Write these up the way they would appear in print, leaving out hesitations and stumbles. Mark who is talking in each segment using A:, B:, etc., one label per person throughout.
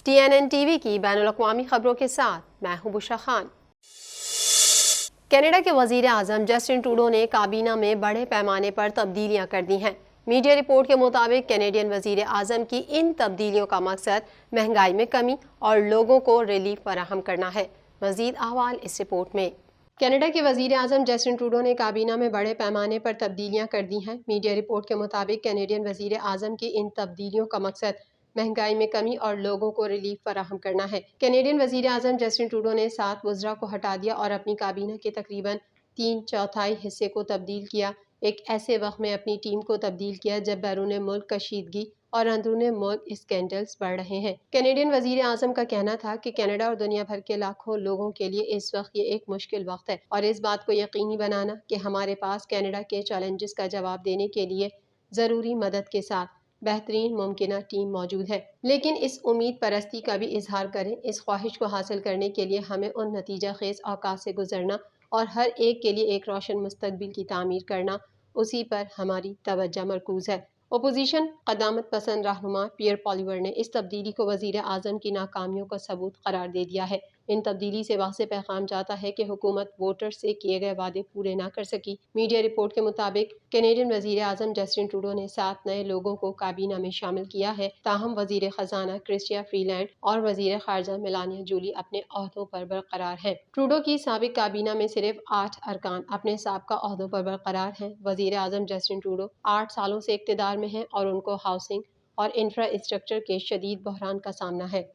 A: TNN TV की बैनुल-अक़वामी खबरों के साथ मैं हूं बुशरा खान। कनाडा के वज़ीर आज़म जस्टिन ट्रूडो ने काबीना में बड़े पैमाने पर तब्दीलियां कर दी हैं। मीडिया रिपोर्ट के मुताबिक कैनेडियन वज़ीर आज़म की इन तब्दीलियों का मकसद महंगाई में कमी और लोगों को रिलीफ फराहम करना है। मज़ीद अहवाल इस रिपोर्ट में। कनाडा के वज़ीर आज़म जस्टिन ट्रूडो ने काबीना में बड़े पैमाने पर तब्दीलियां कर दी हैं। मीडिया रिपोर्ट के मुताबिक कैनेडियन वज़ीर आज़म की इन तब्दीलियों का मकसद महंगाई में कमी और लोगों को रिलीफ फराहम करना है। कैनेडियन वज़ीर आज़म जस्टिन ट्रूडो ने 7 वज़रा को हटा दिया और अपनी काबीना के तकरीबन 3/4 हिस्से को तब्दील किया। एक ऐसे वक्त में अपनी टीम को तब्दील किया जब बैरून मुल्क कशीदगी और अंदरून मुल्क स्कैंडल्स बढ़ रहे हैं। कैनेडियन वज़ीर आज़म का कहना था कि कनाडा और दुनिया भर के लाखों लोगों के लिए इस वक्त ये एक मुश्किल वक्त है और इस बात को यकीनी बनाना कि हमारे पास कनाडा के चैलेंजेस का जवाब देने के लिए ज़रूरी मदद के साथ बेहतरीन मुमकिना टीम मौजूद है। लेकिन इस उम्मीद परस्ती का भी इजहार करें। इस ख्वाहिश को हासिल करने के लिए हमें उन नतीजा खेज औकात से गुजरना और हर एक के लिए एक रोशन मुस्तकबिल की तामीर करना, उसी पर हमारी तवज्जो मरकूज है। अपोजिशन क़दामत पसंद रहनुमा पियर पॉलिवर ने इस तब्दीली को वज़ीर आज़म की नाकामियों का सबूत करार दे दिया है। इन तब्दीली से वाज़ेह पैगाम जाता है कि हुकूमत वोटर से किए गए वादे पूरे ना कर सकी। मीडिया रिपोर्ट के मुताबिक कैनेडियन वज़ीर आज़म जस्टिन ट्रूडो ने 7 नए लोगों को काबीना में शामिल किया है। ताहम वज़ीर ख़जाना क्रिस्टिया फ्रीलैंड और वज़ीर ख़ारजा मेलानिया जूली अपने ओहदों पर बरकरार हैं। ट्रूडो की साबिक काबीना में सिर्फ 8 अरकान अपने साबका ओहदों पर बरकरार हैं। वज़ीर आज़म जस्टिन ट्रूडो 8 सालों से इक़्तिदार में हैं और उनको हाउसिंग और इंफ्रास्ट्रक्चर के शदीद बहरान का सामना है।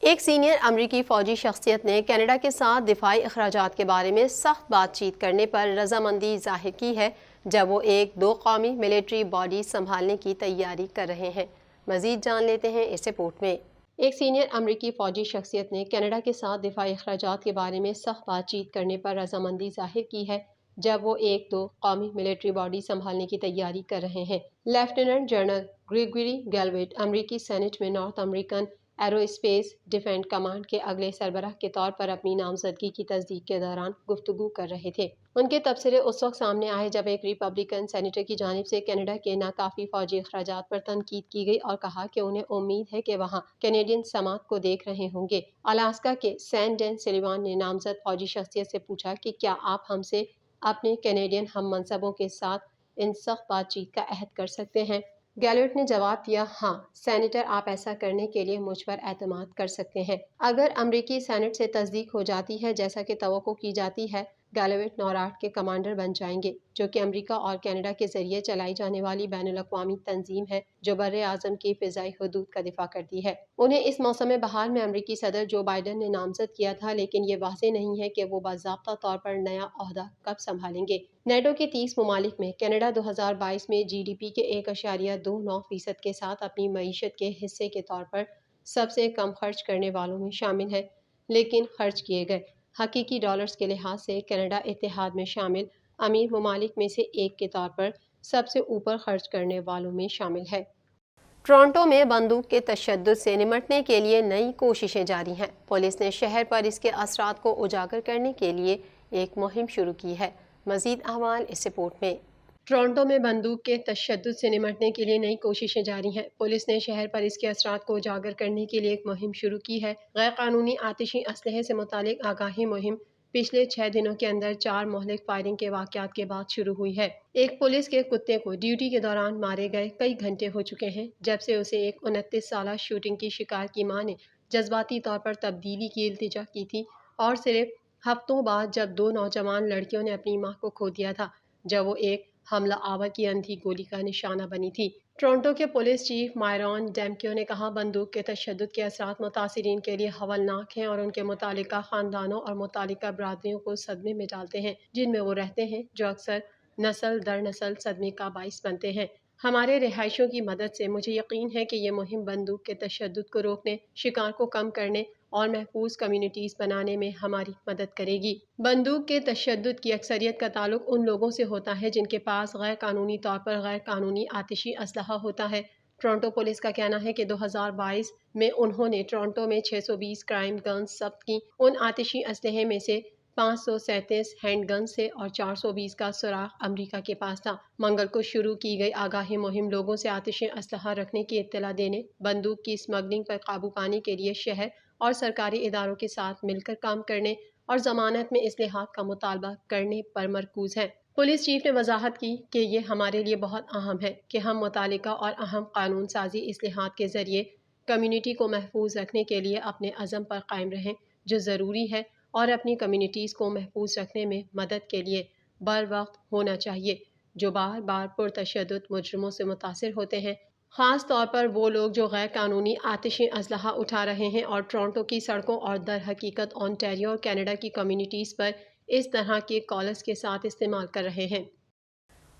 A: एक सीनियर अमरीकी फ़ौजी शख्सियत ने कनाडा के साथ दिफाई अखराजात के बारे में सख्त बातचीत करने पर रजामंदी जाहिर की है जब वो एक 2 कौमी मिलिट्री बॉडी संभालने की तैयारी कर रहे हैं। मज़ीद जान लेते हैं इस रिपोर्ट में। एक सीनियर अमरीकी फ़ौजी शख्सियत ने कनाडा के साथ दिफाई अखराजात के बारे में सख्त बातचीत करने पर रजामंदी जाहिर की है जब वो एक 2 कौमी मिलिट्री बॉडी संभालने की तैयारी कर रहे हैं। लेफ्टिनेंट जनरल ग्रेगरी गैलवेट अमरीकी सेनेट में north American aerospace defence command के अगले सरबराह के तौर पर अपनी नामजदगी की तस्दीक के दौरान गुफ्तगू कर रहे थे। उनके तबसरे उस वक्त सामने आए जब एक रिपब्लिकन सेनेटर की जानिब से कनाडा के नाकाफी फौजी अखराजात पर तनकीद की गई और कहा कि उन्हें उम्मीद है कि वहाँ कैनेडियन समात को देख रहे होंगे। अलास्का के सैन डैन सिलिवान ने नामजद फौजी शख्सियत से पूछा कि क्या आप हमसे अपने कैनेडियन हम मनसबों के साथ इन सख्त बातचीत का अहद कर सकते हैं। गैलवेट ने जवाब दिया, हाँ सेनेटर, आप ऐसा करने के लिए मुझ पर एतमाद कर सकते हैं। अगर अमरीकी सेनेट से तस्दीक हो जाती है जैसा कि तवक्को की जाती है, गैलवेट नौराट के कमांडर बन जाएंगे, जो कि अमेरिका और कनाडा के जरिए चलाई जाने वाली बैनुल-अक़वामी तंजीम है जो बर्रे आज़म की फ़िज़ाई हदूद का दिफा करती है। उन्हें इस मौसम बहार में अमरीकी सदर जो बाइडन ने नामजद किया था, लेकिन ये वाज़ेह नहीं है कि वो बाज़ाब्ता तौर पर नया ओहदा कब संभालेंगे। नेटो के 30 ममालिक में कनाडा 2022 में GDP के 1.29% के साथ अपनी मईशत के हिस्से के तौर पर सबसे कम खर्च करने वालों में शामिल है, लेकिन खर्च किए गए हकीकी डॉलर्स के लिहाज से कनाडा इत्तेहाद में शामिल अमीर ममालिक में से एक के तौर पर सबसे ऊपर खर्च करने वालों में शामिल है। टोरंटो में बंदूक के तशद्दुद से निमटने के लिए नई कोशिशें जारी हैं। पुलिस ने शहर पर इसके असरात को उजागर करने के लिए एक मुहिम शुरू की है। मज़ीद अहवाल इस रिपोर्ट में। टोरंटो में बंदूक के तशद्दुद से निमटने के लिए नई कोशिशें जारी हैं। पुलिस ने शहर पर इसके असरात को उजागर करने के लिए एक मुहिम शुरू की है। गैर कानूनी आतिशी असलहे से मुतालिक आगाही मुहिम पिछले 6 दिनों के अंदर 4 मोहलिक फायरिंग के वाक़यात के बाद शुरू हुई है। एक पुलिस के कुत्ते को ड्यूटी के दौरान मारे गए कई घंटे हो चुके हैं जब से उसे एक 29 साला शूटिंग की शिकार की मां ने जज्बाती तौर पर तब्दीली की इल्तिजा की थी और सिर्फ हफ्तों बाद जब 2 नौजवान लड़कियों ने अपनी मां को खो दिया था जब वो एक हमला आवर की अंधी गोली का निशाना बनी थी। टोरंटो के पुलिस चीफ मायरॉन डेमक्यो ने कहा, बंदूक के तशद्दुद के असरात मुतासिरीन के लिए हवलनाक हैं और उनके मुतालिका खानदानों और मुतालिका बरादरियों को सदमे में डालते हैं जिनमें वो रहते हैं, जो अक्सर नस्ल दर नस्ल सदमे का बाइस बनते हैं। हमारे रिहायशियों की मदद से मुझे यकीन है कि ये मुहिम बंदूक के तशद्दुद को रोकने, शिकार को कम करने और महफूज कम्युनिटीज़ बनाने में हमारी मदद करेगी। बंदूक के तशद्दुद की अक्सरियत का ताल्लुक उन लोगों से होता है जिनके पास गैर कानूनी तौर पर गैर कानूनी आतिशी असलहा होता है। टोरंटो पुलिस का कहना है कि 2022 में उन्होंने टोरंटो में 620 क्राइम गन्स जब्त की। उन आतिशी असलहे में से 537 ہینڈ گن سے اور 420 کا سراغ امریکہ کے پاس تھا۔ منگل کو شروع کی گئی آگاہی مہم لوگوں سے آتش اسلحہ رکھنے کی اطلاع دینے، بندوق کی اسمگلنگ پر قابو پانے کے لیے شہر اور سرکاری اداروں کے ساتھ مل کر کام کرنے اور ضمانت میں اصلاحات کا مطالبہ کرنے پر مرکوز ہے۔ پولیس چیف نے وضاحت کی کہ یہ ہمارے لیے بہت اہم ہے کہ ہم متعلقہ اور اہم قانون سازی اصلاحات کے ذریعے کمیونٹی کو محفوظ رکھنے کے لیے اپنے عزم پر قائم رہیں، جو ضروری ہے اور اپنی کمیونٹیز کو محفوظ رکھنے میں مدد کے لیے بر وقت ہونا چاہیے، جو بار بار پرتشدد مجرموں سے متاثر ہوتے ہیں، خاص طور پر وہ لوگ جو غیر قانونی آتشی اسلحہ اٹھا رہے ہیں اور ٹورنٹو کی سڑکوں اور در حقیقت اونٹاریو اور کینیڈا کی کمیونٹیز پر اس طرح کے کالز کے ساتھ استعمال کر رہے ہیں۔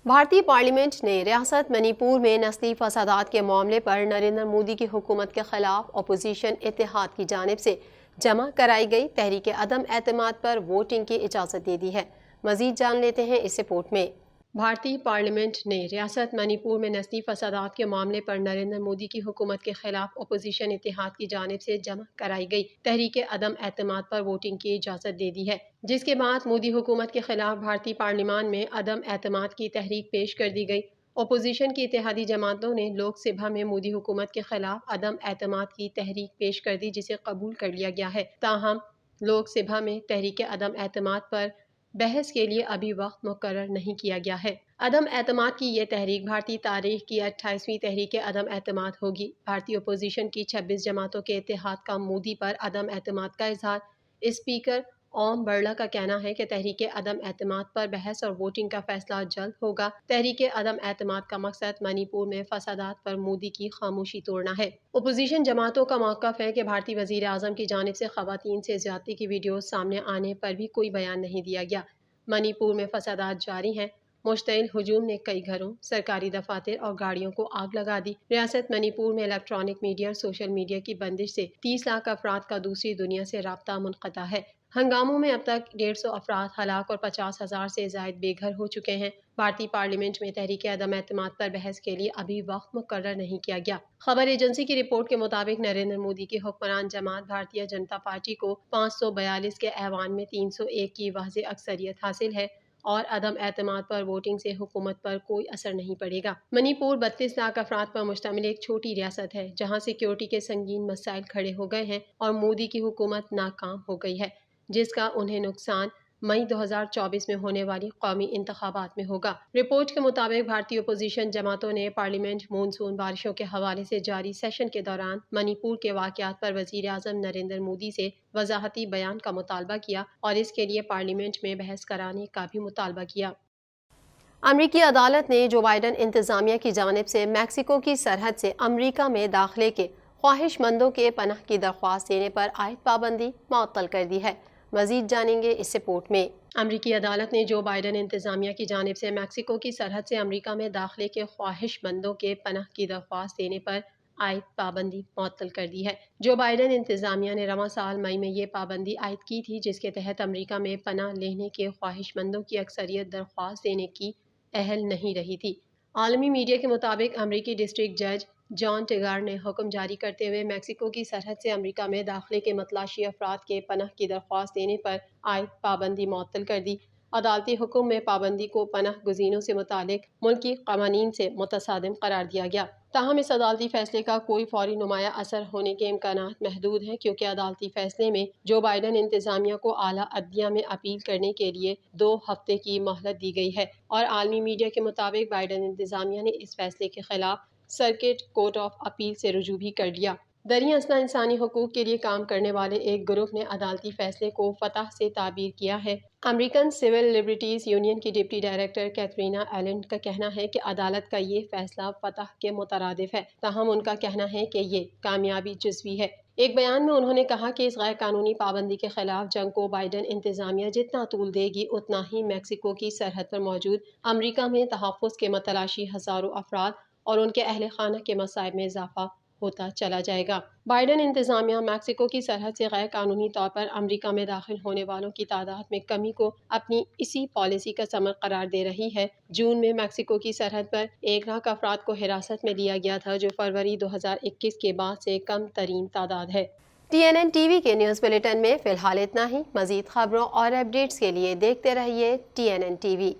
A: بھارتی پارلیمنٹ نے ریاست منی پور میں نسلی فسادات کے معاملے پر نریندر مودی کی حکومت کے خلاف اپوزیشن اتحاد کی جانب سے جمع کرائی گئی تحریک عدم اعتماد پر ووٹنگ کی اجازت دے دی ہے۔ مزید جان لیتے ہیں اس رپورٹ میں۔ بھارتی پارلیمنٹ نے ریاست منی پور میں نسلی فسادات کے معاملے پر نریندر مودی کی حکومت کے خلاف اپوزیشن اتحاد کی جانب سے جمع کرائی گئی تحریک عدم اعتماد پر ووٹنگ کی اجازت دے دی ہے، جس کے بعد مودی حکومت کے خلاف بھارتی پارلیمان میں عدم اعتماد کی تحریک پیش کر دی گئی۔ اپوزیشن کی اتحادی جماعتوں نے لوک سبھا میں مودی حکومت کے خلاف عدم اعتماد کی تحریک پیش کر دی، جسے قبول کر لیا گیا ہے۔ تاہم لوک سبھا میں تحریک عدم اعتماد پر بحث کے لیے ابھی وقت مقرر نہیں کیا گیا ہے۔ عدم اعتماد کی یہ تحریک بھارتی تاریخ کی 28ویں تحریک عدم اعتماد ہوگی۔ بھارتی اپوزیشن کی 26 جماعتوں کے اتحاد کا مودی پر عدم اعتماد کا اظہار۔ اسپیکر اوم برلا کا کہنا ہے کہ تحریک عدم اعتماد پر بحث اور ووٹنگ کا فیصلہ جلد ہوگا۔ تحریک عدم اعتماد کا مقصد منی پور میں فسادات پر مودی کی خاموشی توڑنا ہے۔ اپوزیشن جماعتوں کا موقف ہے کہ بھارتی وزیر اعظم کی جانب سے خواتین سے زیادتی کی ویڈیوز سامنے آنے پر بھی کوئی بیان نہیں دیا گیا۔ منی پور میں فسادات جاری ہیں۔ مشتعل ہجوم نے کئی گھروں، سرکاری دفاتر اور گاڑیوں کو آگ لگا دی۔ ریاست منی پور میں الیکٹرانک میڈیا اور سوشل میڈیا کی بندش سے 30 لاکھ افراد کا دوسری دنیا سے رابطہ منقطع ہے۔ ہنگاموں میں اب تک 150 افراد ہلاک اور 50,000 سے زائد بے گھر ہو چکے ہیں۔ بھارتی پارلیمنٹ میں تحریک عدم اعتماد پر بحث کے لیے ابھی وقت مقرر نہیں کیا گیا۔ خبر ایجنسی کی رپورٹ کے مطابق نریندر مودی کی حکمران جماعت بھارتیہ جنتا پارٹی کو 542 کے ایوان میں 301 کی واضح اکثریت حاصل ہے اور عدم اعتماد پر ووٹنگ سے حکومت پر کوئی اثر نہیں پڑے گا۔ منی پور 32 لاکھ افراد پر مشتمل ایک چھوٹی ریاست ہے، جہاں سیکیورٹی کے سنگین مسائل کھڑے ہو گئے ہیں اور مودی کی حکومت ناکام ہو گئی ہے، جس کا انہیں نقصان مئی 2024 میں ہونے والی قومی انتخابات میں ہوگا۔ رپورٹ کے مطابق بھارتی اپوزیشن جماعتوں نے پارلیمنٹ مونسون بارشوں کے حوالے سے جاری سیشن کے دوران منی پور کے واقعات پر وزیر اعظم نریندر مودی سے وضاحتی بیان کا مطالبہ کیا اور اس کے لیے پارلیمنٹ میں بحث کرانے کا بھی مطالبہ کیا۔ امریکی عدالت نے جو بائیڈن انتظامیہ کی جانب سے میکسیکو کی سرحد سے امریکہ میں داخلے کے خواہش مندوں کے پناہ کی درخواست دینے پر عائد پابندی معطل کر دی ہے۔ مزید جانیں گے اس رپورٹ میں۔ امریکی عدالت نے جو بائیڈن انتظامیہ کی جانب سے میکسیکو کی سرحد سے امریکہ میں داخلے کے خواہش مندوں کے پناہ کی درخواست دینے پر عائد پابندی معطل کر دی ہے۔ جو بائیڈن انتظامیہ نے رواں سال مئی میں یہ پابندی عائد کی تھی، جس کے تحت امریکہ میں پناہ لینے کے خواہش مندوں کی اکثریت درخواست دینے کی اہل نہیں رہی تھی۔ عالمی میڈیا کے مطابق امریکی ڈسٹرکٹ جج جان ٹیگار نے حکم جاری کرتے ہوئے میکسیکو کی سرحد سے امریکہ میں داخلے کے متلاشی افراد کے پناہ کی درخواست دینے پر عائد پابندی معطل کر دی۔ عدالتی حکم میں پابندی کو پناہ گزینوں سے متعلق ملکی قوانین سے متصادم قرار دیا گیا۔ تاہم اس عدالتی فیصلے کا کوئی فوری نمایاں اثر ہونے کے امکانات محدود ہیں، کیونکہ عدالتی فیصلے میں جو بائیڈن انتظامیہ کو اعلیٰ عدلیہ میں اپیل کرنے کے لیے 2 ہفتے کی مہلت دی گئی ہے، اور عالمی میڈیا کے مطابق بائیڈن انتظامیہ نے اس فیصلے کے خلاف سرکٹ کورٹ آف اپیل سے رجوع بھی کر لیا۔ دریں اثنا انسانی حقوق کے لیے کام کرنے والے ایک گروپ نے عدالتی فیصلے کو فتح سے تعبیر کیا ہے۔ امریکن سول لبرٹیز یونین کی ڈپٹی ڈائریکٹر کیتھرینا ایلن کا کہنا ہے کہ عدالت کا یہ فیصلہ فتح کے مترادف ہے، تاہم ان کا کہنا ہے کہ یہ کامیابی جزوی ہے۔ ایک بیان میں انہوں نے کہا کہ اس غیر قانونی پابندی کے خلاف جنگ کو بائیڈن انتظامیہ جتنا طول دے گی، اتنا ہی میکسیکو کی سرحد پر موجود امریکہ میں تحفظ کے متلاشی ہزاروں افراد اور ان کے اہل خانہ کے مصائب میں اضافہ ہوتا چلا جائے گا۔ بائیڈن انتظامیہ میکسیکو کی سرحد سے غیر قانونی طور پر امریکہ میں داخل ہونے والوں کی تعداد میں کمی کو اپنی اسی پالیسی کا ثمر قرار دے رہی ہے۔ جون میں میکسیکو کی سرحد پر 1 لاکھ افراد کو حراست میں لیا گیا تھا، جو فروری 2021 کے بعد سے کم ترین تعداد ہے۔ TNN TV کے نیوز بلیٹن میں فی الحال اتنا ہی۔ مزید خبروں اور اپڈیٹس کے لیے دیکھتے رہیے TNN TV۔